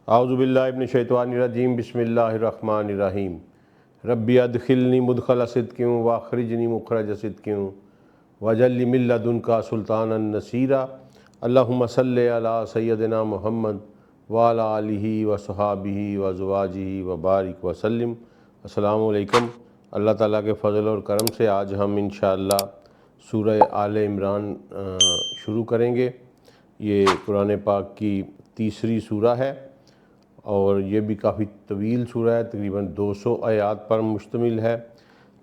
اعوذ باللہ من الشیطان الرجیم بسم اللہ الرحمن الرحیم ربی ادخلنی مدخل صدق واخرجنی مخرج صدق واجعل لی من لدنک سلطانا نصیرا اللہم صلی علی سیدنا محمد وعلی آلہ وصحابہ وازواجہ وبارک وسلم۔ السلام علیکم۔ اللہ تعالیٰ کے فضل اور کرم سے آج ہم انشاءاللہ سورہ آل عمران شروع کریں گے۔ یہ قرآن پاک کی تیسری سورہ ہے اور یہ بھی کافی طویل سورہ ہے، تقریباً 200 آیات پر مشتمل ہے،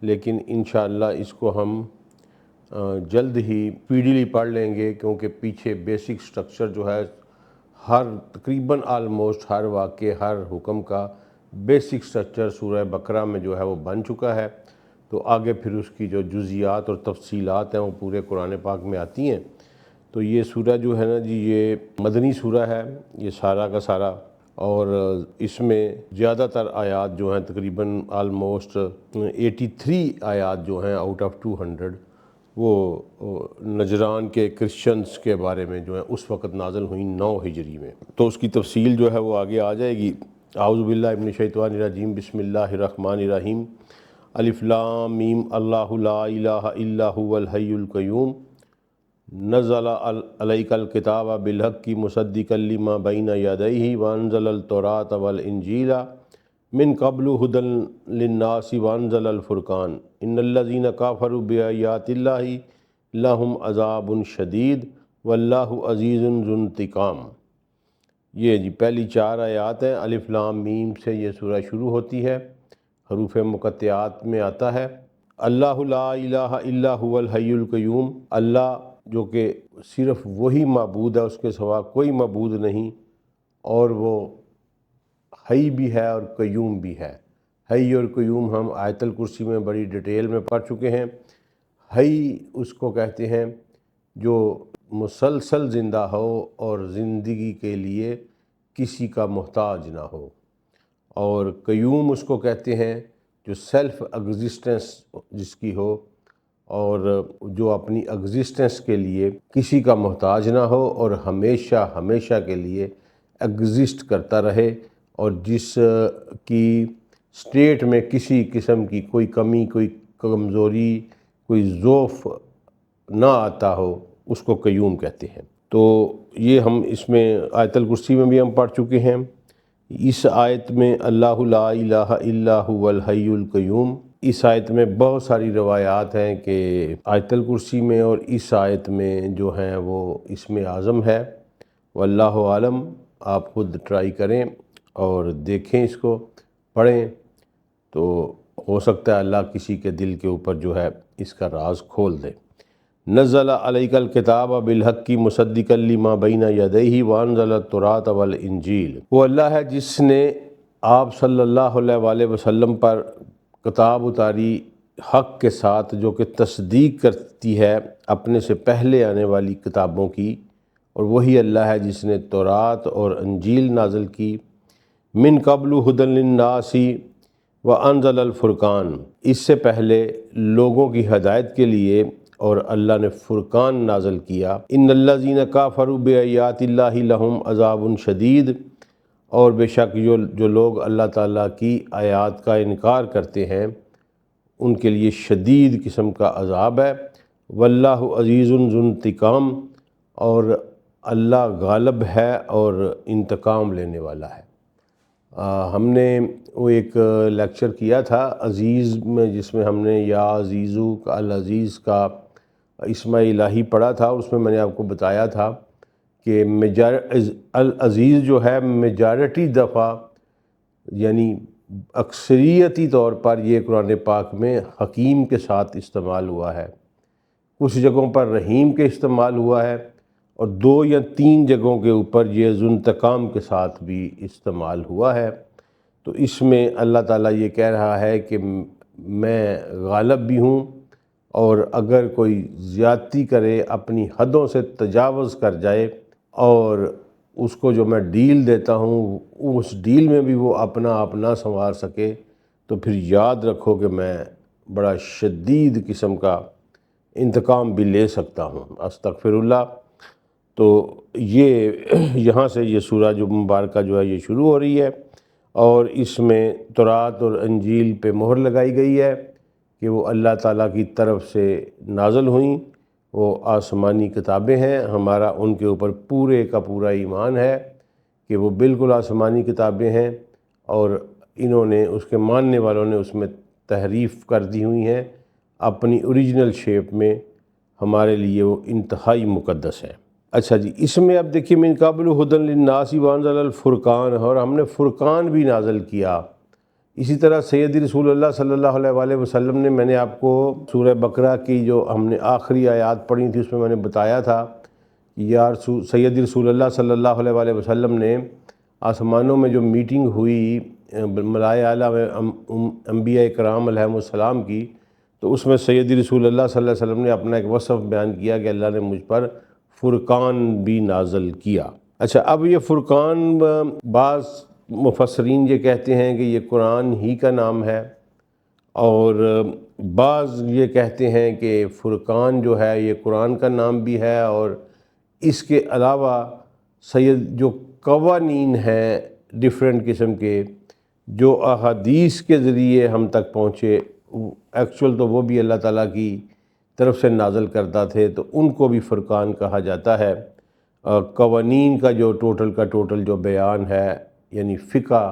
لیکن انشاءاللہ اس کو ہم جلد ہی اسپیڈیلی پڑھ لیں گے، کیونکہ پیچھے بیسک سٹرکچر جو ہے تقریباً آلموسٹ ہر واقعے ہر حکم کا بیسک سٹرکچر سورہ بقرہ میں جو ہے وہ بن چکا ہے، تو آگے پھر اس کی جو جزیات اور تفصیلات ہیں وہ پورے قرآن پاک میں آتی ہیں۔ تو یہ سورہ جو ہے نا جی، یہ مدنی سورہ ہے، یہ سارا کا سارا، اور اس میں زیادہ تر آیات جو ہیں تقریباً آلموسٹ 83 آیات جو ہیں آؤٹ آف 200 وہ نجران کے کرسچنز کے بارے میں جو ہیں اس وقت نازل ہوئیں 9 ہجری میں، تو اس کی تفصیل جو ہے وہ آگے آ جائے گی۔ اعوذ باللہ من الشیطان الرجیم بسم اللہ الرحمن الرحیم الف لام میم اللہ لا الہ الا هو الحی القیوم نزل علیک الکتاب بالحق مصدقا لما بین یدیہ وانزل التوراۃ والانجیل من قبل ھدی للناس وانزل الفرقان ان الذین کفروا بآیات اللہ لہم عذاب شدید واللہ عزیز ذو انتقام۔ یہ جی پہلی 4 آیات ہیں، الف لام میم سے یہ سورہ شروع ہوتی ہے، حروف مقطعات میں آتا ہے۔ اللہ لا الہ الا هو الحی القیوم، اللہ جو کہ صرف وہی معبود ہے، اس کے سوا کوئی معبود نہیں، اور وہ حی بھی ہے اور قیوم بھی ہے۔ حی اور قیوم ہم آیت الکرسی میں بڑی ڈیٹیل میں پڑھ چکے ہیں۔ حی اس کو کہتے ہیں جو مسلسل زندہ ہو اور زندگی کے لیے کسی کا محتاج نہ ہو، اور قیوم اس کو کہتے ہیں جو سیلف ایگزسٹنس جس کی ہو اور جو اپنی ایگزسٹنس کے لیے کسی کا محتاج نہ ہو اور ہمیشہ ہمیشہ کے لیے ایگزسٹ کرتا رہے، اور جس کی سٹیٹ میں کسی قسم کی کوئی کمی، کوئی کمزوری، کوئی ضعف نہ آتا ہو، اس کو قیوم کہتے ہیں۔ تو یہ ہم اس میں آیت الکرسی میں بھی ہم پڑھ چکے ہیں۔ اس آیت میں اللہ لا الہ الا هو الحی القیوم، اس آیت میں بہت ساری روایات ہیں کہ آیت الکرسی میں اور اس آیت میں جو ہیں وہ اسم اعظم ہے، واللہ عالم۔ آپ خود ٹرائی کریں اور دیکھیں، اس کو پڑھیں، تو ہو سکتا ہے اللہ کسی کے دل کے اوپر جو ہے اس کا راز کھول دے۔ نزل علیک الکتاب بالحق مصدقا لما بین یدیہ وانزل التوراۃ والانجیل، وہ اللہ ہے جس نے آپ صلی اللہ علیہ وآلہ وسلم پر کتاب اتاری حق کے ساتھ، جو کہ تصدیق کرتی ہے اپنے سے پہلے آنے والی کتابوں کی، اور وہی اللہ ہے جس نے تورات اور انجیل نازل کی۔ من قبل ھدی للناس وانزل الفرقان، اس سے پہلے لوگوں کی ہدایت کے لیے، اور اللہ نے فرقان نازل کیا۔ ان الذین کفروا بآیات اللہ لہم عذاب شدید، اور بے شک جو لوگ اللہ تعالیٰ کی آیات کا انکار کرتے ہیں ان کے لیے شدید قسم کا عذاب ہے۔ واللہ عزیز ذو انتقام، اور اللہ غالب ہے اور انتقام لینے والا ہے۔ ہم نے وہ ایک لیکچر کیا تھا عزیز میں، جس میں ہم نے یا عزیزو کا العزیز کا اسم الہی پڑھا تھا، اور اس میں میں نے آپ کو بتایا تھا کہ العزیز جو ہے میجارٹی دفعہ، یعنی اکثریتی طور پر یہ قرآن پاک میں حکیم کے ساتھ استعمال ہوا ہے، کچھ جگہوں پر رحیم کے استعمال ہوا ہے، اور 2 یا 3 جگہوں کے اوپر یہ ذو انتقام کے ساتھ بھی استعمال ہوا ہے۔ تو اس میں اللہ تعالیٰ یہ کہہ رہا ہے کہ میں غالب بھی ہوں، اور اگر کوئی زیادتی کرے، اپنی حدوں سے تجاوز کر جائے، اور اس کو جو میں ڈیل دیتا ہوں اس ڈیل میں بھی وہ اپنا آپ نہ سنوار سکے، تو پھر یاد رکھو کہ میں بڑا شدید قسم کا انتقام بھی لے سکتا ہوں۔ استغفر اللہ۔ تو یہ یہاں سے یہ سورہ جو مبارکہ جو ہے یہ شروع ہو رہی ہے، اور اس میں تورات اور انجیل پہ مہر لگائی گئی ہے کہ وہ اللہ تعالیٰ کی طرف سے نازل ہوئیں، وہ آسمانی کتابیں ہیں، ہمارا ان کے اوپر پورے کا پورا ایمان ہے کہ وہ بالکل آسمانی کتابیں ہیں، اور انہوں نے اس کے ماننے والوں نے اس میں تحریف کر دی ہوئی ہیں اپنی اوریجنل شیپ میں، ہمارے لیے وہ انتہائی مقدس ہے۔ اچھا جی، اس میں اب دیکھیے من قبل ھدی للناس وانزل الفرقان، اور ہم نے فرقان بھی نازل کیا۔ اسی طرح سید رسول اللہ صلی اللہ علیہ وآلہ وسلم نے، میں نے آپ کو سورہ بقرہ کی جو ہم نے آخری آیات پڑھی تھی اس میں نے بتایا تھا کہ سید رسول اللہ صلی اللہ علیہ وآلہ وسلم نے آسمانوں میں جو میٹنگ ہوئی ملائے اعلیٰ انبیاء کرام علیہم السلام کی، تو اس میں سید رسول اللہ صلی اللہ علیہ وسلم نے اپنا ایک وصف بیان کیا کہ اللہ نے مجھ پر فرقان بھی نازل کیا۔ اچھا، اب یہ فرقان بعض مفسرین یہ کہتے ہیں کہ یہ قرآن ہی کا نام ہے، اور بعض یہ کہتے ہیں کہ فرقان جو ہے یہ قرآن کا نام بھی ہے، اور اس کے علاوہ جو قوانین ہیں ڈیفرنٹ قسم کے جو احادیث کے ذریعے ہم تک پہنچے، ایکچول تو وہ بھی اللہ تعالیٰ کی طرف سے نازل کرتا تھے، تو ان کو بھی فرقان کہا جاتا ہے۔ قوانین کا جو ٹوٹل جو بیان ہے، یعنی فقہ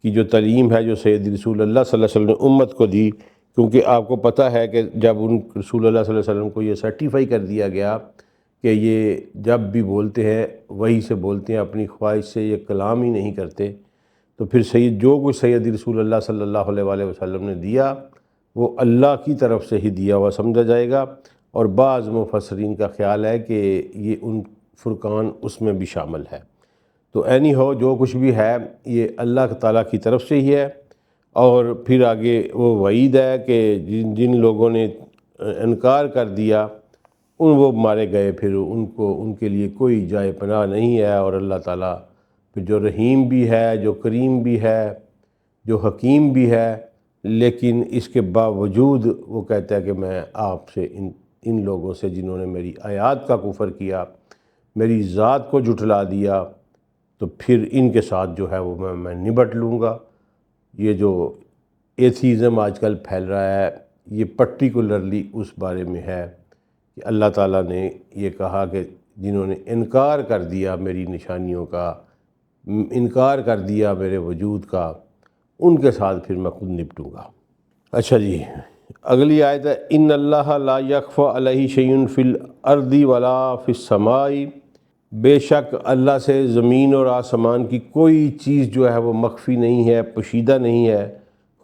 کی جو تعلیم ہے جو سید رسول اللہ صلی اللہ علیہ وسلم نے امت کو دی، کیونکہ آپ کو پتہ ہے کہ جب ان رسول اللہ صلی اللہ علیہ وسلم کو یہ سرٹیفائی کر دیا گیا کہ یہ جب بھی بولتے ہیں وہی سے بولتے ہیں، اپنی خواہش سے یہ کلام ہی نہیں کرتے، تو پھر جو کچھ سید رسول اللہ صلی اللہ علیہ وآلہ وسلم نے دیا وہ اللہ کی طرف سے ہی دیا ہوا سمجھا جائے گا، اور بعض مفسرین کا خیال ہے کہ یہ ان فرقان اس میں بھی شامل ہے۔ تو اینی ہو جو کچھ بھی ہے یہ اللہ تعالیٰ کی طرف سے ہی ہے، اور پھر آگے وہ وعید ہے کہ جن لوگوں نے انکار کر دیا وہ مارے گئے، پھر ان کے لیے کوئی جائے پناہ نہیں ہے، اور اللہ تعالیٰ پھر جو رحیم بھی ہے، جو کریم بھی ہے، جو حکیم بھی ہے، لیکن اس کے باوجود وہ کہتا ہے کہ میں آپ سے ان لوگوں سے جنہوں نے میری آیات کا کفر کیا، میری ذات کو جھٹلا دیا، تو پھر ان کے ساتھ جو ہے وہ میں نبٹ لوں گا۔ یہ جو ایتھیزم آج کل پھیل رہا ہے یہ پرٹیکولرلی اس بارے میں ہے کہ اللہ تعالیٰ نے یہ کہا کہ جنہوں نے انکار کر دیا میری نشانیوں کا، انکار کر دیا میرے وجود کا، ان کے ساتھ پھر میں خود نپٹوں گا۔ اچھا جی، اگلی آیت ہے ان اللہ لا یخفی علیہ شیء فی الارض ولا فی السماء، بے شک اللہ سے زمین اور آسمان کی کوئی چیز جو ہے وہ مخفی نہیں ہے، پوشیدہ نہیں ہے۔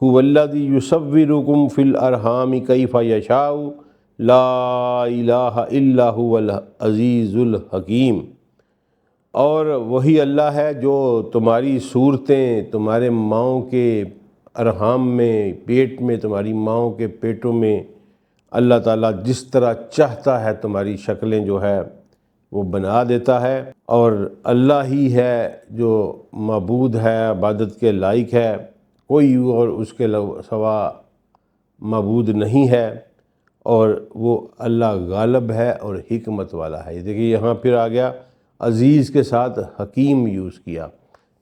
هو الذی یصورکم فی الارحام کیف یشاء لا الہ الا هو العزیز الحکیم، اور وہی اللہ ہے جو تمہاری صورتیں تمہارے ماؤں کے ارحام میں، پیٹ میں، تمہاری ماؤں کے پیٹوں میں اللہ تعالیٰ جس طرح چاہتا ہے تمہاری شکلیں جو ہے وہ بنا دیتا ہے، اور اللہ ہی ہے جو معبود ہے، عبادت کے لائق ہے، کوئی اور اس کے سوا معبود نہیں ہے، اور وہ اللہ غالب ہے اور حکمت والا ہے۔ دیکھیے یہاں پھر آ گیا عزیز کے ساتھ حکیم یوز کیا۔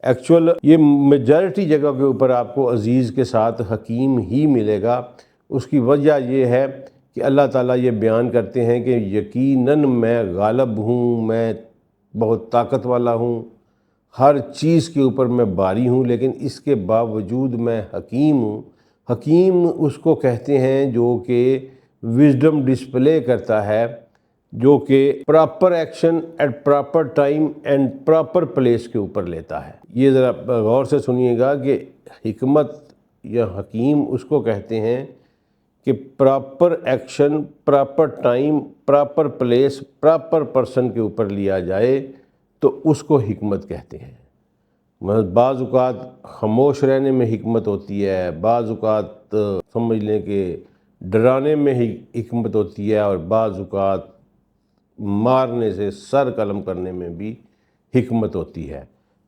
ایکچول یہ میجارٹی جگہ کے اوپر آپ کو عزیز کے ساتھ حکیم ہی ملے گا۔ اس کی وجہ یہ ہے کہ اللہ تعالیٰ یہ بیان کرتے ہیں کہ یقیناً میں غالب ہوں، میں بہت طاقت والا ہوں، ہر چیز کے اوپر میں باری ہوں، لیکن اس کے باوجود میں حکیم ہوں۔ حکیم اس کو کہتے ہیں جو کہ وزڈم ڈسپلے کرتا ہے، جو کہ proper action at proper time and proper place کے اوپر لیتا ہے۔ یہ ذرا غور سے سنیے گا کہ حکمت یا حکیم اس کو کہتے ہیں کہ proper action, proper time, proper place, proper person کے اوپر لیا جائے تو اس کو حکمت کہتے ہیں۔ بعض اوقات خاموش رہنے میں حکمت ہوتی ہے، بعض اوقات سمجھ لیں کہ ڈرانے میں حکمت ہوتی ہے، اور بعض اوقات مارنے سے سر قلم کرنے میں بھی حکمت ہوتی ہے۔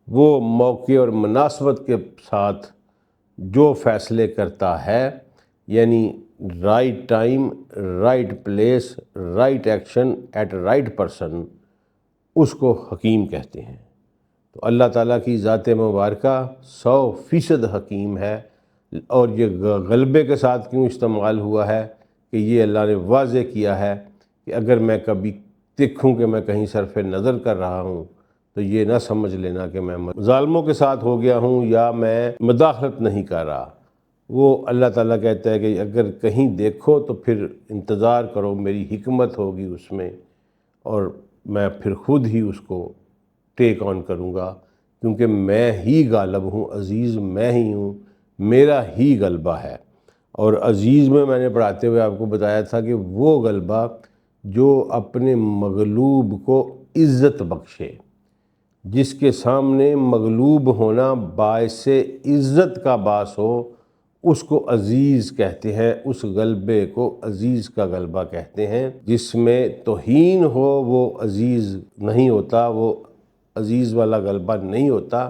وہ موقع اور مناسبت کے ساتھ جو فیصلے کرتا ہے، یعنی right time, right place, right action at right person, اس کو حکیم کہتے ہیں۔ تو اللہ تعالیٰ کی ذات مبارکہ 100% حکیم ہے، اور یہ غلبے کے ساتھ کیوں استعمال ہوا ہے کہ یہ اللہ نے واضح کیا ہے کہ اگر میں کبھی دیکھوں کہ میں کہیں صرف نظر کر رہا ہوں تو یہ نہ سمجھ لینا کہ میں ظالموں کے ساتھ ہو گیا ہوں یا میں مداخلت نہیں کر رہا۔ وہ اللہ تعالیٰ کہتا ہے کہ اگر کہیں دیکھو تو پھر انتظار کرو، میری حکمت ہوگی اس میں، اور میں پھر خود ہی اس کو ٹیک آن کروں گا، کیونکہ میں ہی غالب ہوں، عزیز میں ہی ہوں، میرا ہی غلبہ ہے۔ اور عزیز میں نے پڑھاتے ہوئے آپ کو بتایا تھا کہ وہ غلبہ جو اپنے مغلوب کو عزت بخشے، جس کے سامنے مغلوب ہونا باعث عزت کا باعث ہو، اس کو عزیز کہتے ہیں، اس غلبے کو عزیز کا غلبہ کہتے ہیں۔ جس میں توہین ہو وہ عزیز نہیں ہوتا، وہ عزیز والا غلبہ نہیں ہوتا۔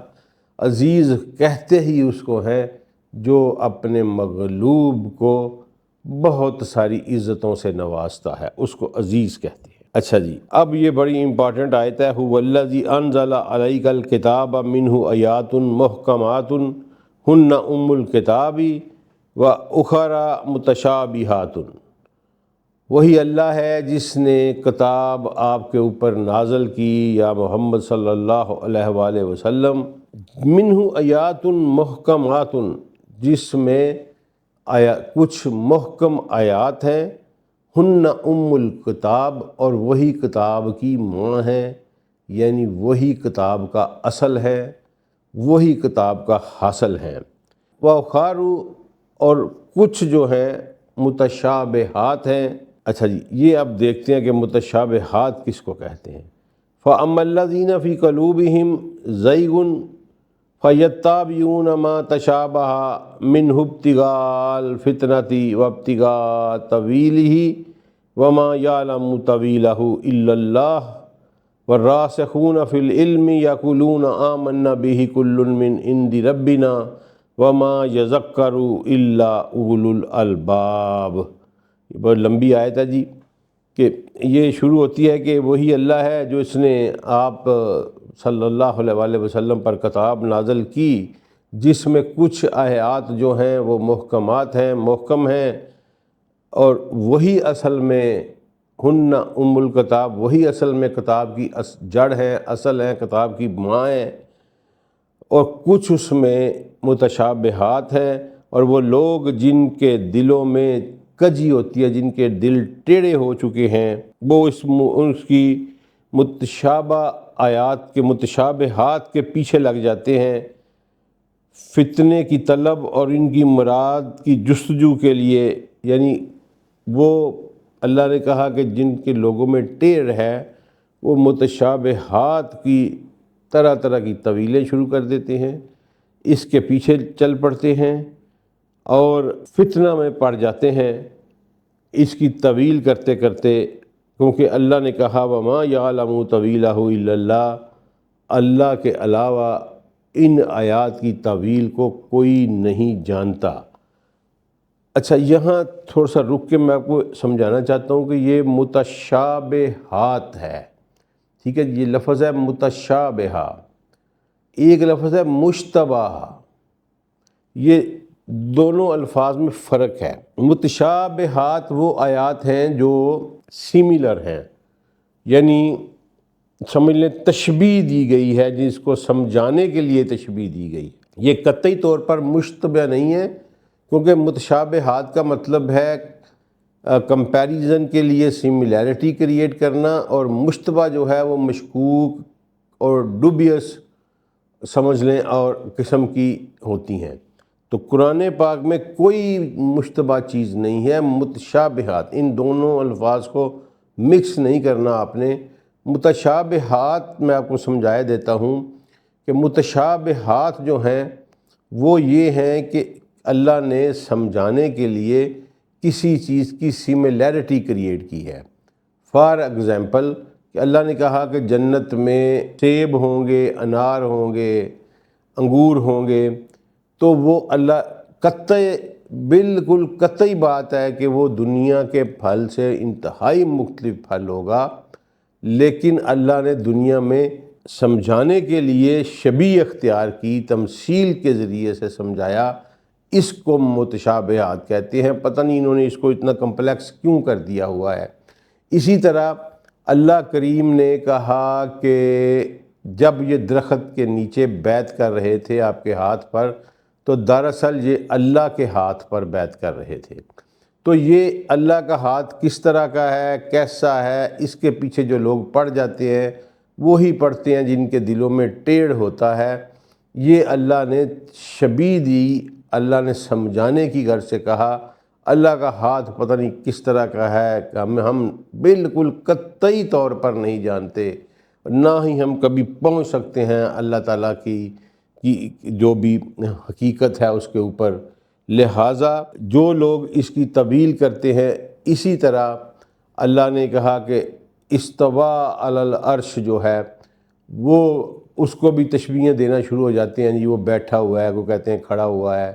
عزیز کہتے ہی اس کو ہے جو اپنے مغلوب کو بہت ساری عزتوں سے نوازتا ہے، اس کو عزیز کہتے ہیں۔ اچھا جی، اب یہ بڑی امپورٹنٹ آیت ہے، هو الذی انزل علیک الکتاب منہ آیات محکمات ہن ام الکتاب واخر متشابہات۔ وہی اللہ ہے جس نے کتاب آپ کے اوپر نازل کی یا محمد صلی اللہ علیہ وآلہ وسلم، منہ آیات محکمات، جس میں کچھ محکم آیات ہیں، ہن ام الکتاب، اور وہی کتاب کی ماں ہے، یعنی وہی کتاب کا اصل ہے، وہی کتاب کا حاصل ہے۔ وَأُخَرُ، اور کچھ جو ہیں متشابہات ہیں۔ اچھا جی، یہ اب دیکھتے ہیں کہ متشابہات کس کو کہتے ہیں۔ فَأَمَّا الَّذِينَ فِي قُلُوبِهِمْ زَيْغٌ فَيَتَّبِعُونَ مَا تَشَابَهَ مِنْهُ ابْتِغَاءَ الْفِتْنَةِ وَابْتِغَاءَ تَأْوِيلِهِ وَمَا يَعْلَمُ تَأْوِيلَهُ إِلَّا اللَّهُ وَالرَّاسِخُونَ فِي الْعِلْمِ يَقُولُونَ آمَنَّا بِهِ كُلٌّ مِّنْ عِندِ رَبِّنَا وَمَا يَذَكَّرُ إِلَّا أُولُو الْأَلْبَابِ۔ یہ بہت لمبی آیت ہے جی، کہ یہ شروع ہوتی ہے کہ وہی اللہ ہے جو اس نے آپ صلی اللہ علیہ وآلہ وسلم پر کتاب نازل کی، جس میں کچھ آیات جو ہیں وہ محکمات ہیں، محکم ہیں، اور وہی اصل میں ہن ام الکتاب، وہی اصل میں کتاب کی جڑ ہیں، اصل ہیں، کتاب کی ماں ہیں، اور کچھ اس میں متشابہات ہیں، اور وہ لوگ جن کے دلوں میں کجی ہوتی ہے، جن کے دل ٹیڑھے ہو چکے ہیں، وہ اس کی متشابہ آیات کے متشابہات کے پیچھے لگ جاتے ہیں، فتنے کی طلب اور ان کی مراد کی جستجو کے لیے۔ یعنی وہ اللہ نے کہا کہ جن کے لوگوں میں ٹیڑھ ہے وہ متشابہات کی طرح طرح کی طویلیں شروع کر دیتے ہیں، اس کے پیچھے چل پڑتے ہیں اور فتنہ میں پڑ جاتے ہیں اس کی طویل کرتے کرتے، کیونکہ اللہ نے کہا وَمَا يَعْلَمُ تَأْوِيلَهُ إِلَّا اللَّهُ، اللہ کے علاوہ ان آیات کی طویل کو کوئی نہیں جانتا۔ اچھا، یہاں تھوڑا سا رک کے میں آپ کو سمجھانا چاہتا ہوں کہ یہ متشابہات ہے، ٹھیک ہے، یہ لفظ ہے متشابہہ، ایک لفظ ہے مشتبہ، یہ دونوں الفاظ میں فرق ہے۔ متشابہات وہ آیات ہیں جو سیملر ہیں، یعنی سمجھ لیں تشبیہ دی گئی ہے، جس کو سمجھانے کے لیے تشبیہ دی گئی۔ یہ قطعی طور پر مشتبہ نہیں ہے، کیونکہ متشابہات کا مطلب ہے کمپیریزن کے لیے سملیرٹی کریٹ کرنا، اور مشتبہ جو ہے وہ مشکوک اور ڈوبیس سمجھ لیں اور قسم کی ہوتی ہیں۔ تو قرآن پاک میں کوئی مشتبہ چیز نہیں ہے۔ متشابہات، ان دونوں الفاظ کو مکس نہیں کرنا آپ نے۔ متشابہات میں آپ کو سمجھایا دیتا ہوں کہ متشابہات جو ہیں وہ یہ ہیں کہ اللہ نے سمجھانے کے لیے کسی چیز کی سملیرٹی کریٹ کی ہے۔ فار ایگزامپل کہ اللہ نے کہا کہ جنت میں سیب ہوں گے، انار ہوں گے، انگور ہوں گے، تو وہ اللہ قطعی، بالکل قطعی بات ہے کہ وہ دنیا کے پھل سے انتہائی مختلف پھل ہوگا، لیکن اللہ نے دنیا میں سمجھانے کے لیے شبیہ اختیار کی، تمثیل کے ذریعے سے سمجھایا۔ اس کو متشابہات کہتے ہیں۔ پتہ نہیں انہوں نے اس کو اتنا کمپلیکس کیوں کر دیا ہوا ہے۔ اسی طرح اللہ کریم نے کہا کہ جب یہ درخت کے نیچے بیعت کر رہے تھے آپ کے ہاتھ پر، تو دراصل یہ اللہ کے ہاتھ پر بیعت کر رہے تھے۔ تو یہ اللہ کا ہاتھ کس طرح کا ہے، کیسا ہے، اس کے پیچھے جو لوگ پڑ جاتے ہیں وہی پڑھتے ہیں جن کے دلوں میں ٹیڑھ ہوتا ہے۔ یہ اللہ نے شبیہ دی، اللہ نے سمجھانے کی غرض سے کہا۔ اللہ کا ہاتھ پتہ نہیں کس طرح کا ہے، ہم بالکل قطعی طور پر نہیں جانتے، نہ ہی ہم کبھی پہنچ سکتے ہیں اللہ تعالیٰ کی جو بھی حقیقت ہے اس کے اوپر۔ لہٰذا جو لوگ اس کی تعویل کرتے ہیں، اسی طرح اللہ نے کہا کہ استوا علی العرش جو ہے وہ اس کو بھی تشبیہیں دینا شروع ہو جاتے ہیں، جی وہ بیٹھا ہوا ہے، وہ کہتے ہیں کھڑا ہوا ہے۔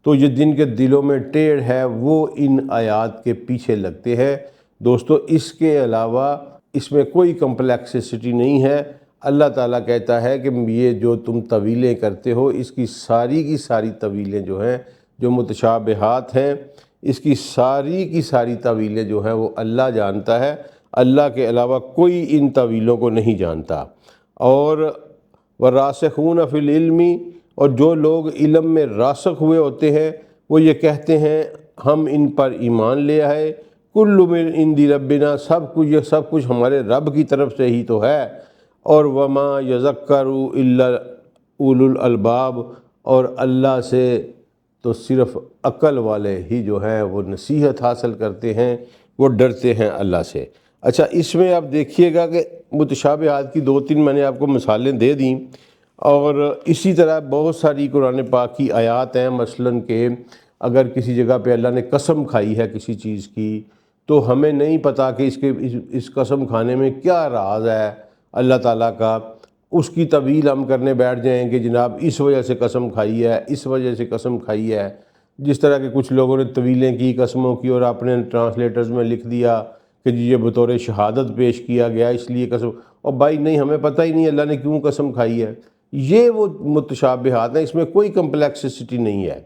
تو یہ جن کے دلوں میں ٹیڑھ ہے وہ ان آیات کے پیچھے لگتے ہیں۔ دوستو اس کے علاوہ اس میں کوئی کمپلیکسٹی نہیں ہے۔ اللہ تعالیٰ کہتا ہے کہ یہ جو تم طویلیں کرتے ہو، اس کی ساری طویلیں جو ہیں، جو متشابہات ہیں، اس کی ساری طویلیں جو ہیں وہ اللہ جانتا ہے، اللہ کے علاوہ کوئی ان طویلوں کو نہیں جانتا۔ اور وَالرَّاسِخُونَ فِي الْعِلْمِ، اور جو لوگ علم میں راسخ ہوئے ہوتے ہیں وہ یہ کہتے ہیں ہم ان پر ایمان لے آئے، کُلُّ مِنْ عِنْدِ رَبِّنَا، یہ سب کچھ ہمارے رب کی طرف سے ہی تو ہے۔ اور وَمَا يَذَكَّرُ إِلَّا أُولُو الْأَلْبَابِ، اور اللہ سے تو صرف عقل والے ہی جو ہیں وہ نصیحت حاصل کرتے ہیں، وہ ڈرتے ہیں اللہ سے۔ اچھا، اس میں آپ دیکھیے گا کہ متشابہات کی 2-3 میں نے آپ کو مثالیں دے دیں، اور اسی طرح بہت ساری قرآن پاک کی آیات ہیں، مثلاً کہ اگر کسی جگہ پہ اللہ نے قسم کھائی ہے کسی چیز کی، تو ہمیں نہیں پتہ کہ اس قسم کھانے میں کیا راز ہے اللہ تعالیٰ کا۔ اس کی تعویل ہم کرنے بیٹھ جائیں کہ جناب اس وجہ سے قسم کھائی ہے، اس وجہ سے قسم کھائی ہے۔ جس طرح کہ کچھ لوگوں نے طویلیں کی قسموں کی اور اپنے ٹرانسلیٹرز میں لکھ دیا کہ جی یہ بطور شہادت پیش کیا گیا اس لیے قسم، اور بھائی نہیں، ہمیں پتہ ہی نہیں اللہ نے کیوں قسم کھائی ہے۔ یہ وہ متشابہات ہیں، اس میں کوئی کمپلیکسٹی نہیں ہے،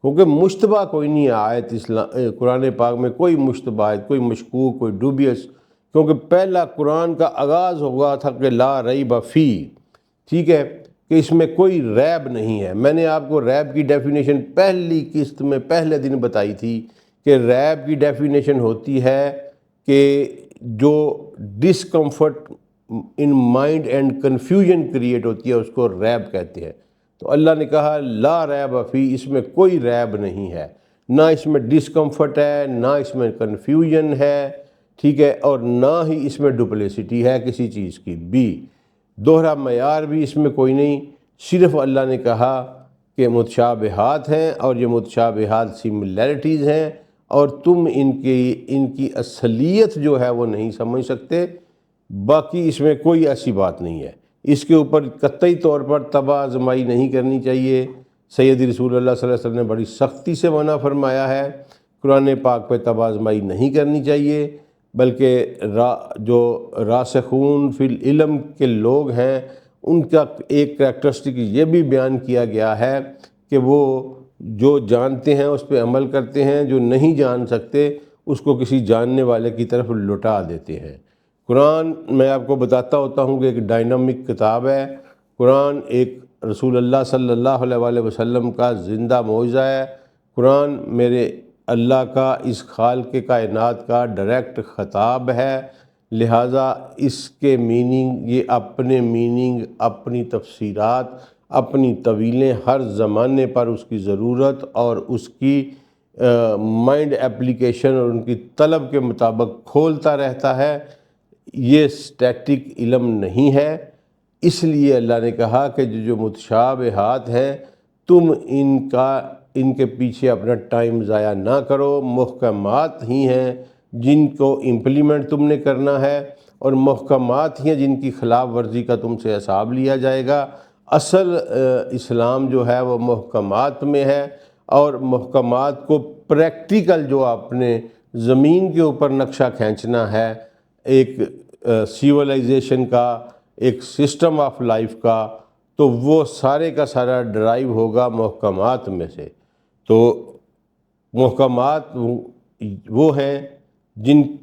کیونکہ مشتبہ کوئی نہیں ہے آیت قرآن پاک میں، کوئی مشتبہ آیت، کوئی مشکوک، کوئی ڈوبیس، کیونکہ پہلا قرآن کا آغاز ہوا تھا کہ لا ریب فی، ٹھیک ہے، کہ اس میں کوئی ریب نہیں ہے۔ میں نے آپ کو ریب کی ڈیفینیشن پہلی قسط میں پہلے دن بتائی تھی کہ ریب کی ڈیفینیشن ہوتی ہے کہ جو discomfort in mind and confusion create ہوتی ہے، اس کو ریب کہتے ہیں۔ تو اللہ نے کہا لا ریب فی، اس میں کوئی ریب نہیں ہے، نہ اس میں ڈسکمفرٹ ہے، نہ اس میں کنفیوژن ہے، ٹھیک ہے، اور نہ ہی اس میں ڈپلیسٹی ہے کسی چیز کی بھی، دوہرا معیار بھی اس میں کوئی نہیں۔ صرف اللہ نے کہا کہ متشابہات ہیں، اور یہ متشابہات سملیرٹیز ہیں، اور تم ان کی اصلیت جو ہے وہ نہیں سمجھ سکتے، باقی اس میں کوئی ایسی بات نہیں ہے۔ اس کے اوپر قطعی طور پر تبع آزمائی نہیں کرنی چاہیے۔ سید رسول اللہ صلی اللہ علیہ وسلم نے بڑی سختی سے منع فرمایا ہے، قرآن پاک پہ تبع آزمائی نہیں کرنی چاہیے، بلکہ جو راسخون فی العلم کے لوگ ہیں ان کا ایک کریکٹرسٹک یہ بھی بیان کیا گیا ہے کہ وہ جو جانتے ہیں اس پہ عمل کرتے ہیں، جو نہیں جان سکتے اس کو کسی جاننے والے کی طرف لٹا دیتے ہیں۔ قرآن میں آپ کو بتاتا ہوتا ہوں کہ ایک ڈائنامک کتاب ہے۔ قرآن ایک رسول اللہ صلی اللہ علیہ وآلہ وسلم کا زندہ معجزہ ہے۔ قرآن میرے اللہ کا اس خالق کائنات کا ڈائریکٹ خطاب ہے، لہٰذا اس کے میننگ، یہ اپنے میننگ، اپنی تفسیرات، اپنی طویلیں ہر زمانے پر اس کی ضرورت اور اس کی مائنڈ اپلیکیشن اور ان کی طلب کے مطابق کھولتا رہتا ہے۔ یہ سٹیٹک علم نہیں ہے، اس لیے اللہ نے کہا کہ جو متشابہات ہیں تم ان کے پیچھے اپنا ٹائم ضائع نہ کرو، محکمات ہی ہیں جن کو امپلیمنٹ تم نے کرنا ہے، اور محکمات ہی ہیں جن کی خلاف ورزی کا تم سے حساب لیا جائے گا۔ اصل اسلام جو ہے وہ محکمات میں ہے، اور محکمات کو پریکٹیکل جو آپ نے زمین کے اوپر نقشہ کھینچنا ہے، ایک سیولائزیشن کا، ایک سسٹم آف لائف کا، تو وہ سارے کا سارا ڈرائیو ہوگا محکمات میں سے۔ تو محکمات وہ ہیں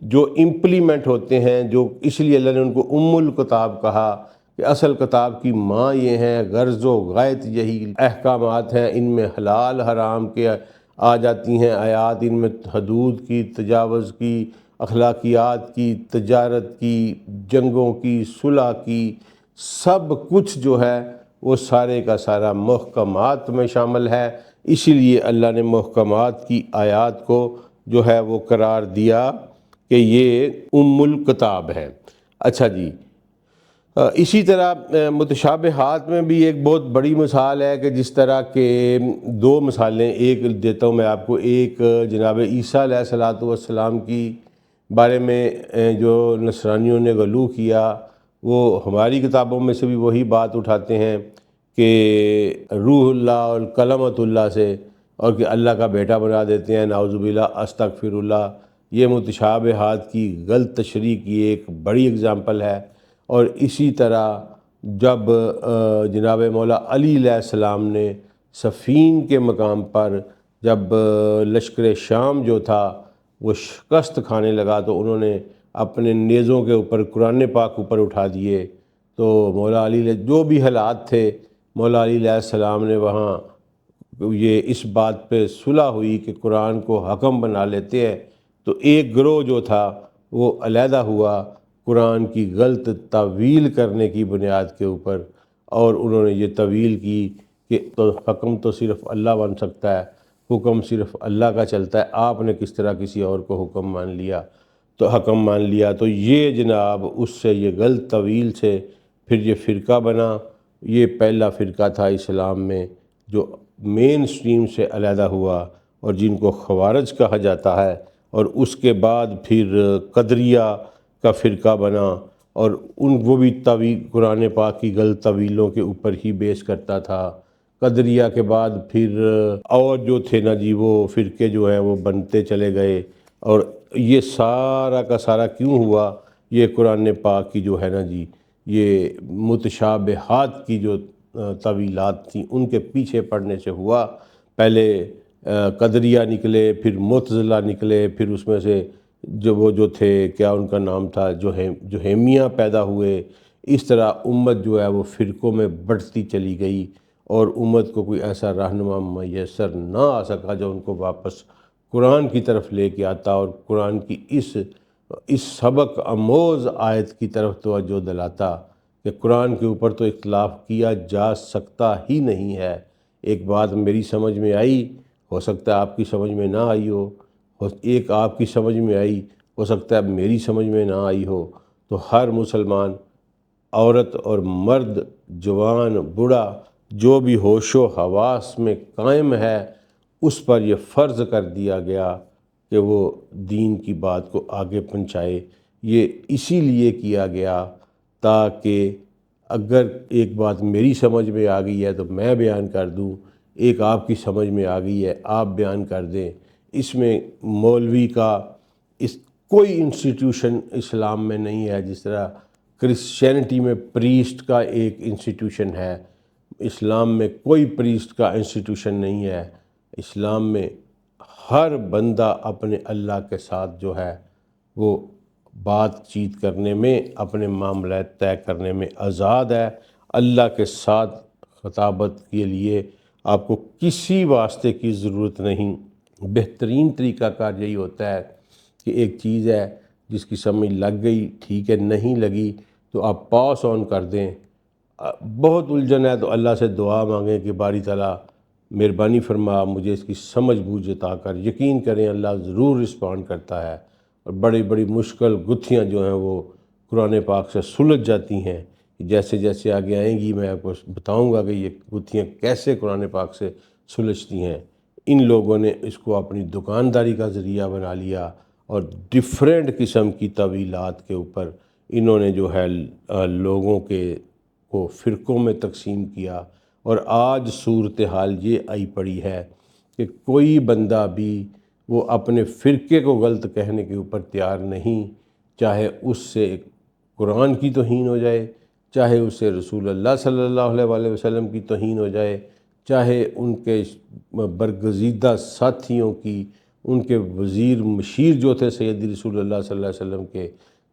جو امپلیمنٹ ہوتے ہیں، جو اس لیے اللہ نے ان کو الکتاب کہا کہ اصل کتاب کی ماں یہ ہیں، غرض و غایت یہی احکامات ہیں، ان میں حلال حرام کے آ جاتی ہیں آیات، ان میں حدود کی، تجاوز کی، اخلاقیات کی، تجارت کی، جنگوں کی، صلح کی، سب کچھ جو ہے وہ سارے کا سارا محکمات میں شامل ہے۔ اسی لیے اللہ نے محکمات کی آیات کو جو ہے وہ قرار دیا کہ یہ الکتاب ہے۔ اچھا جی، اسی طرح متشابہات میں بھی ایک بہت بڑی مثال ہے کہ جس طرح کہ دو مثالیں ایک دیتا ہوں میں آپ کو۔ ایک جناب عیسیٰ علیہ السلام کی بارے میں جو نصرانیوں نے غلو کیا، وہ ہماری کتابوں میں سے بھی وہی بات اٹھاتے ہیں کہ روح اللہ اور کلمۃ اللہ سے، اور کہ اللہ کا بیٹا بنا دیتے ہیں، نعوذ باللہ، استغفر اللہ۔ یہ متشابہات کی غلط تشریح کی ایک بڑی اگزامپل ہے۔ اور اسی طرح جب جناب مولا علی علیہ السلام نے صفین کے مقام پر جب لشکر شام جو تھا وہ شکست کھانے لگا، تو انہوں نے اپنے نیزوں کے اوپر قرآن پاک اوپر اٹھا دیے۔ تو مولا علی جو بھی حالات تھے، مولا علی علیہ السلام نے وہاں یہ اس بات پہ صلح ہوئی کہ قرآن کو حکم بنا لیتے ہیں۔ تو ایک گروہ جو تھا وہ علیحدہ ہوا قرآن کی غلط تعویل کرنے کی بنیاد کے اوپر، اور انہوں نے یہ تعویل کی کہ تو حکم تو صرف اللہ بن سکتا ہے، حکم صرف اللہ کا چلتا ہے، آپ نے کس طرح کسی اور کو حکم مان لیا، تو حکم مان لیا۔ تو یہ جناب اس سے، یہ غلط تعویل سے پھر یہ فرقہ بنا۔ یہ پہلا فرقہ تھا اسلام میں جو مین سٹریم سے علیحدہ ہوا، اور جن کو خوارج کہا جاتا ہے۔ اور اس کے بعد پھر قدریہ کا فرقہ بنا، اور وہ بھی قرآن پاک کی غلط تعویلوں کے اوپر ہی بیس کرتا تھا۔ قدریہ کے بعد پھر اور جو تھے نا جی، وہ فرقے جو ہیں وہ بنتے چلے گئے۔ اور یہ سارا کا سارا کیوں ہوا؟ یہ قرآن پاک کی جو ہے نا جی، یہ متشابہات کی جو تعویلات تھیں ان کے پیچھے پڑنے سے ہوا۔ پہلے قدریہ نکلے، پھر معتزلہ نکلے، پھر اس میں سے جو تھے، کیا ان کا نام تھا، جوہیمیہ پیدا ہوئے۔ اس طرح امت جو ہے وہ فرقوں میں بڑھتی چلی گئی، اور امت کو کوئی ایسا رہنما میسر نہ آ سکا جو ان کو واپس قرآن کی طرف لے کے آتا، اور قرآن کی اس سبق آموز آیت کی طرف توجہ دلاتا کہ قرآن کے اوپر تو اختلاف کیا جا سکتا ہی نہیں ہے۔ ایک بات میری سمجھ میں آئی، ہو سکتا ہے آپ کی سمجھ میں نہ آئی ہو، ایک آپ کی سمجھ میں آئی، ہو سکتا ہے میری سمجھ میں نہ آئی ہو۔ تو ہر مسلمان، عورت اور مرد، جوان بوڑھا، جو بھی ہوش و حواس میں قائم ہے، اس پر یہ فرض کر دیا گیا کہ وہ دین کی بات کو آگے پہنچائے۔ یہ اسی لیے کیا گیا تاکہ اگر ایک بات میری سمجھ میں آ گئی ہے تو میں بیان کر دوں، ایک آپ کی سمجھ میں آ گئی ہے آپ بیان کر دیں۔ اس میں مولوی کا کوئی انسٹیٹیوشن اسلام میں نہیں ہے، جس طرح کرسچینٹی میں پریسٹ کا ایک انسٹیٹیوشن ہے، اسلام میں کوئی پریسٹ کا انسٹیٹیوشن نہیں ہے۔ اسلام میں ہر بندہ اپنے اللہ کے ساتھ جو ہے وہ بات چیت کرنے میں، اپنے معاملات طے کرنے میں آزاد ہے۔ اللہ کے ساتھ خطابت کے لیے آپ کو کسی واسطے کی ضرورت نہیں۔ بہترین طریقہ کار یہی ہوتا ہے کہ ایک چیز ہے جس کی سمجھ لگ گئی ٹھیک ہے، نہیں لگی تو آپ پاس آن کر دیں۔ بہت الجھن ہے تو اللہ سے دعا مانگیں کہ باری تعالیٰ مہربانی فرما مجھے اس کی سمجھ بوجھ عطا کر۔ یقین کریں اللہ ضرور رسپونڈ کرتا ہے، اور بڑی بڑی مشکل گتھیاں جو ہیں وہ قرآن پاک سے سلجھ جاتی ہیں۔ جیسے جیسے آگے آئیں گی میں آپ کو بتاؤں گا کہ یہ گتھیاں کیسے قرآن پاک سے سلجھتی ہیں۔ ان لوگوں نے اس کو اپنی دکانداری کا ذریعہ بنا لیا، اور ڈیفرنٹ قسم کی تعویلات کے اوپر انہوں نے جو ہے لوگوں کو فرقوں میں تقسیم کیا۔ اور آج صورتحال یہ آئی پڑی ہے کہ کوئی بندہ بھی وہ اپنے فرقے کو غلط کہنے کے اوپر تیار نہیں، چاہے اس سے قرآن کی توہین ہو جائے، چاہے اسے رسول اللہ صلی اللہ علیہ وسلم کی توہین ہو جائے، چاہے ان کے برگزیدہ ساتھیوں کی، ان کے وزیر مشیر جو تھے سیدی رسول اللہ صلی اللہ علیہ وسلم کے،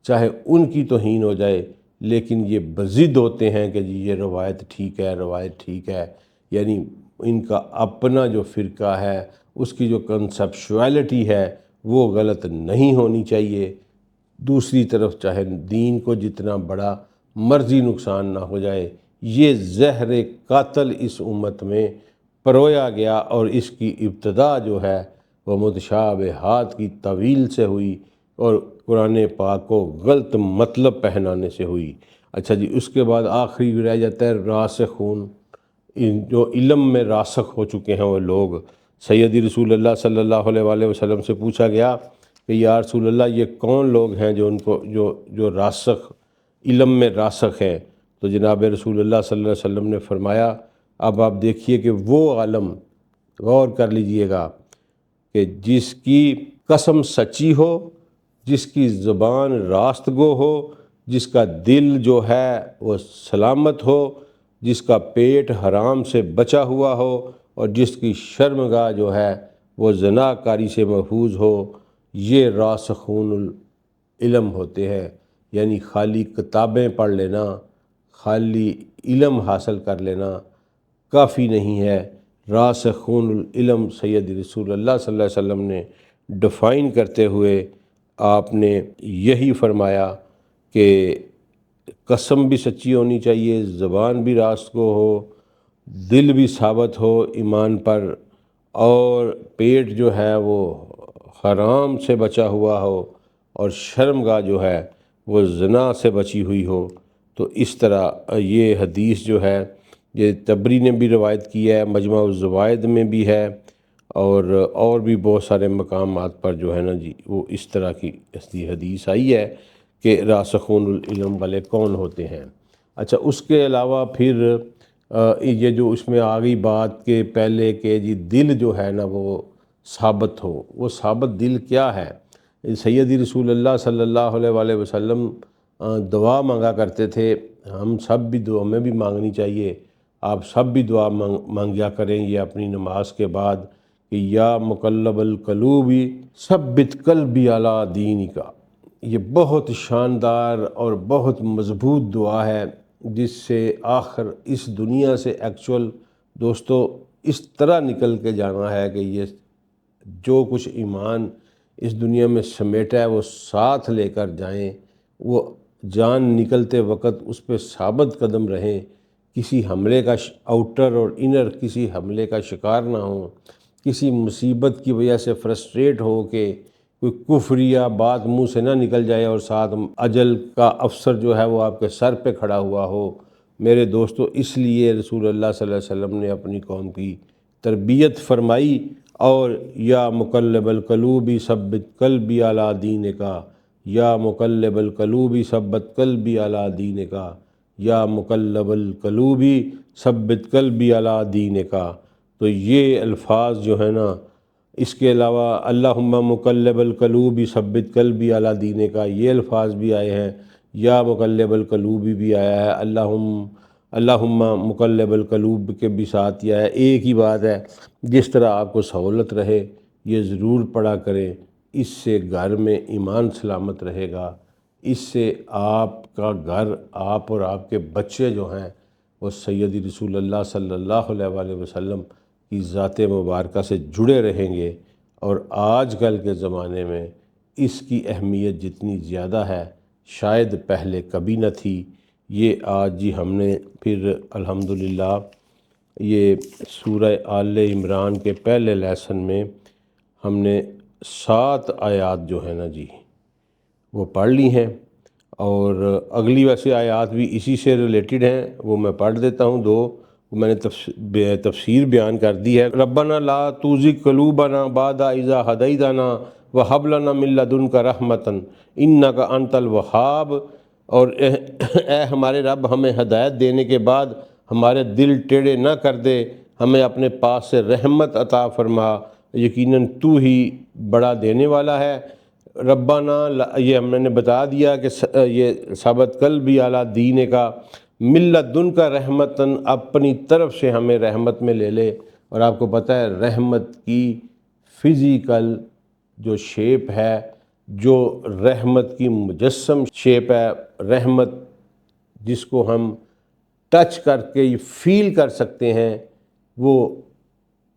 چاہے ان کی توہین ہو جائے، لیکن یہ بضد ہوتے ہیں کہ جی یہ روایت ٹھیک ہے، روایت ٹھیک ہے، یعنی ان کا اپنا جو فرقہ ہے اس کی جو کنسپچوالٹی ہے وہ غلط نہیں ہونی چاہیے۔ دوسری طرف چاہے دین کو جتنا بڑا مرضی نقصان نہ ہو جائے، یہ زہر قاتل اس امت میں پرویا گیا، اور اس کی ابتدا جو ہے وہ متشابہات کی تعویل سے ہوئی اور قرآن پاک کو غلط مطلب پہنانے سے ہوئی۔ اچھا جی، اس کے بعد آخری رہ جاتا ہے راسخون، جو علم میں راسخ ہو چکے ہیں وہ لوگ۔ سیدی رسول اللہ صلی اللہ علیہ وسلم سے پوچھا گیا کہ یا رسول اللہ یہ کون لوگ ہیں جو راسخ علم میں راسخ ہیں؟ تو جناب رسول اللہ صلی اللہ علیہ وسلم نے فرمایا، اب آپ دیکھیے کہ وہ عالم، غور کر لیجئے گا، کہ جس کی قسم سچی ہو، جس کی زبان راست گو ہو، جس کا دل جو ہے وہ سلامت ہو، جس کا پیٹ حرام سے بچا ہوا ہو، اور جس کی شرمگاہ جو ہے وہ زنا کاری سے محفوظ ہو، یہ راسخون العلم ہوتے ہیں۔ یعنی خالی کتابیں پڑھ لینا، خالی علم حاصل کر لینا کافی نہیں ہے۔ راسخون العلم سید رسول اللہ صلی اللہ علیہ وسلم نے ڈیفائن کرتے ہوئے آپ نے یہی فرمایا کہ قسم بھی سچی ہونی چاہیے، زبان بھی راست گو ہو، دل بھی ثابت ہو ایمان پر، اور پیٹ جو ہے وہ حرام سے بچا ہوا ہو، اور شرمگاہ جو ہے وہ زنا سے بچی ہوئی ہو۔ تو اس طرح یہ حدیث جو ہے یہ طبری نے بھی روایت کی ہے، مجمع الزوائد میں بھی ہے، اور بھی بہت سارے مقامات پر جو ہے نا جی وہ اس طرح کی حدیث آئی ہے کہ راسخون العلم والے کون ہوتے ہیں۔ اچھا، اس کے علاوہ پھر یہ جو اس میں آ گئی بات کہ پہلے کہ جی دل جو ہے نا وہ ثابت ہو، وہ ثابت دل کیا ہے؟ سیدی رسول اللہ صلی اللہ علیہ وسلم دعا مانگا کرتے تھے، ہم سب بھی دعا میں بھی مانگنی چاہیے، آپ سب بھی دعا مانگیا کریں یہ اپنی نماز کے بعد کہ یا مقلب القلوب ثبت قلبی علی دینک۔ یہ بہت شاندار اور بہت مضبوط دعا ہے، جس سے آخر اس دنیا سے ایکچول دوستو اس طرح نکل کے جانا ہے کہ یہ جو کچھ ایمان اس دنیا میں سمیٹا ہے وہ ساتھ لے کر جائیں، وہ جان نکلتے وقت اس پہ ثابت قدم رہیں، کسی حملے کا آؤٹر اور انر کسی حملے کا شکار نہ ہوں، کسی مصیبت کی وجہ سے فرسٹریٹ ہو کہ کوئی کفریہ بات منہ سے نہ نکل جائے اور ساتھ اجل کا افسر جو ہے وہ آپ کے سر پہ کھڑا ہوا ہو۔ میرے دوستو، اس لیے رسول اللہ صلی اللہ علیہ وسلم نے اپنی قوم کی تربیت فرمائی، اور یا مقلب القلوب ثبت قلبی علی دینک، یا مقلب القلوب ثبت قلبی علی دینک، یا مقلب القلوب ثبت قلبی علی دینک۔ تو یہ الفاظ جو ہے نا، اس کے علاوہ اللہم مقلب القلوب ثبت قلبی علی دینک، یہ الفاظ بھی آئے ہیں، یا مقلب القلوب بھی آیا ہے، اللہم مقلب القلوب کے بھی ساتھ یہ ہے، ایک ہی بات ہے۔ جس طرح آپ کو سہولت رہے یہ ضرور پڑھا کریں، اس سے گھر میں ایمان سلامت رہے گا، اس سے آپ کا گھر، آپ اور آپ کے بچے جو ہیں وہ سیدی رسول اللہ صلی اللہ علیہ وسلم کی ذات مبارکہ سے جڑے رہیں گے، اور آج کل کے زمانے میں اس کی اہمیت جتنی زیادہ ہے شاید پہلے کبھی نہ تھی۔ یہ آج جی ہم نے پھر الحمدللہ یہ سورہ آل عمران کے پہلے لیسن میں ہم نے 7 آیات جو ہے نا جی وہ پڑھ لی ہیں، اور اگلی ویسے آیات بھی اسی سے ریلیٹڈ ہیں، وہ میں پڑھ دیتا ہوں 2، میں نے تفسیر بیان کر دی ہے۔ ربنا لا تزغ قلوبنا بعد اذ ہدیتنا وہب لنا من لدنک رحمۃ انک انت الوہاب، اور اے ہمارے رب ہمیں ہدایت دینے کے بعد ہمارے دل ٹیڑھے نہ کر دے، ہمیں اپنے پاس سے رحمت عطا فرما، یقیناً تو ہی بڑا دینے والا ہے۔ ربنا یہ ہم نے بتا دیا کہ یہ ثابت قلبی اعلیٰ دین کا ملت دن کا رحمتاً اپنی طرف سے ہمیں رحمت میں لے لے۔ اور آپ کو پتہ ہے رحمت کی فزیکل جو شیپ ہے، جو رحمت کی مجسم شیپ ہے، رحمت جس کو ہم ٹچ کر کے یہ فیل کر سکتے ہیں، وہ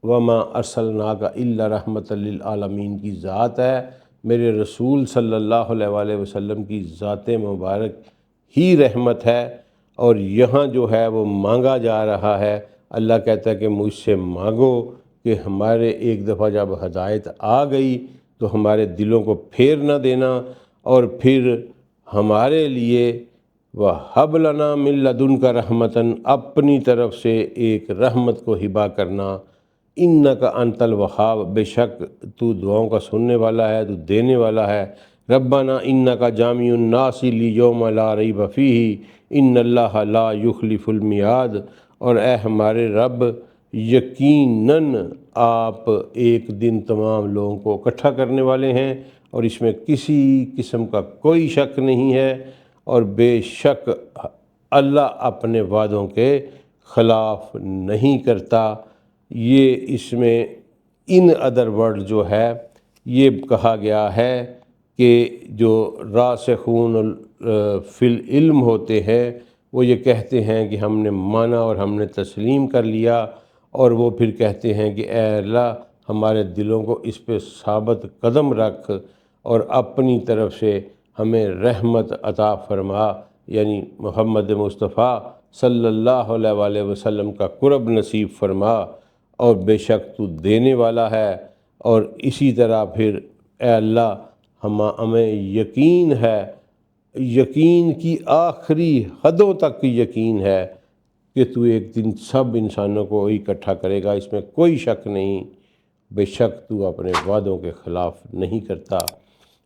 وما ارسلناک الا رحمۃ للعالمین کی ذات ہے۔ میرے رسول صلی اللہ علیہ وآلہ وسلم کی ذات مبارک ہی رحمت ہے، اور یہاں جو ہے وہ مانگا جا رہا ہے۔ اللہ کہتا ہے کہ مجھ سے مانگو کہ ہمارے ایک دفعہ جب ہدایت آ گئی تو ہمارے دلوں کو پھیر نہ دینا، اور پھر ہمارے لیے وَهَبْ لَنَا مِن لَّدُنْكَ رَحْمَةً اپنی طرف سے ایک رحمت کو ہبہ کرنا۔ اِنَّكَ أَنْتَ الْوَهَّابُ بے شک تو دعاؤں کا سننے والا ہے، تو دینے والا ہے۔ ربنا انک جامع الناس لیوم لا ریب فیہ ان اللہ لا یخلف المیعاد۔ اور اے ہمارے رب، یقیناً آپ ایک دن تمام لوگوں کو اکٹھا کرنے والے ہیں، اور اس میں کسی قسم کا کوئی شک نہیں ہے، اور بے شک اللہ اپنے وعدوں کے خلاف نہیں کرتا۔ یہ اس میں ان ادر ورڈ جو ہے یہ کہا گیا ہے کہ جو راسخون فی العلم ہوتے ہیں وہ یہ کہتے ہیں کہ ہم نے مانا اور ہم نے تسلیم کر لیا، اور وہ پھر کہتے ہیں کہ اے اللہ ہمارے دلوں کو اس پہ ثابت قدم رکھ، اور اپنی طرف سے ہمیں رحمت عطا فرما، یعنی محمد مصطفیٰ صلی اللہ علیہ وآلہ وسلم کا قرب نصیب فرما، اور بے شک تو دینے والا ہے۔ اور اسی طرح پھر اے اللہ ہمیں یقین ہے، یقین کی آخری حدوں تک یقین ہے کہ تو ایک دن سب انسانوں کو اکٹھا کرے گا، اس میں کوئی شک نہیں۔ بے شک تو اپنے وعدوں کے خلاف نہیں کرتا۔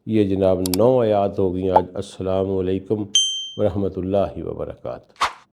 یہ جناب 9 آیات ہو گئیں آج۔ السلام علیکم ورحمۃ اللہ وبرکاتہ۔